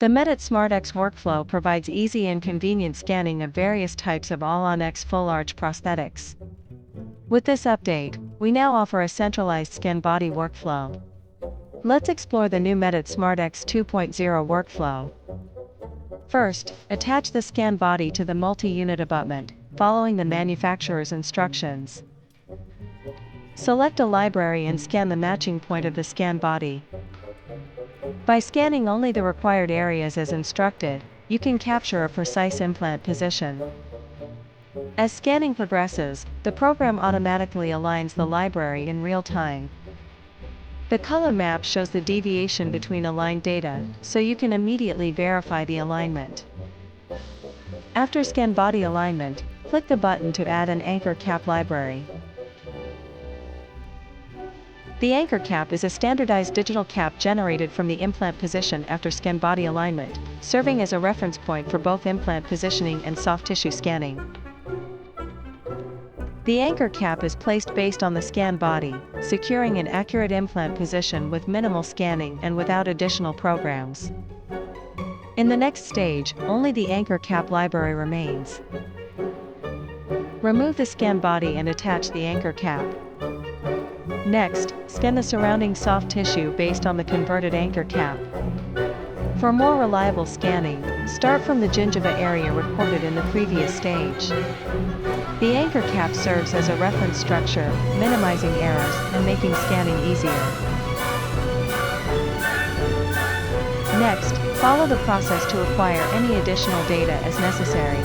The Medit SmartX workflow provides easy and convenient scanning of various types of all-on-X full-arch prosthetics. With this update, we now offer a centralized scan body workflow. Let's explore the new Medit SmartX 2.0 workflow. First, attach the scan body to the multi-unit abutment, following the manufacturer's instructions. Select a library and scan the matching point of the scan body. By scanning only the required areas as instructed, you can capture a precise implant position. As scanning progresses, the program automatically aligns the library in real time. The color map shows the deviation between aligned data, so you can immediately verify the alignment. After scan body alignment, click the button to add an anchor cap library. The anchor cap is a standardized digital cap generated from the implant position after scan body alignment, serving as a reference point for both implant positioning and soft tissue scanning. The anchor cap is placed based on the scan body, securing an accurate implant position with minimal scanning and without additional programs. In the next stage, only the anchor cap library remains. Remove the scan body and attach the anchor cap. Next, scan the surrounding soft tissue based on the converted anchor cap. For more reliable scanning, start from the gingiva area recorded in the previous stage. The anchor cap serves as a reference structure, minimizing errors and making scanning easier. Next, follow the process to acquire any additional data as necessary.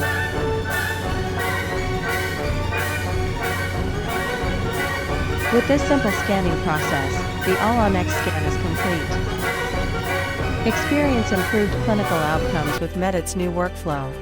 With this simple scanning process, the all-on-X scan is complete. Experience improved clinical outcomes with Medit's new workflow.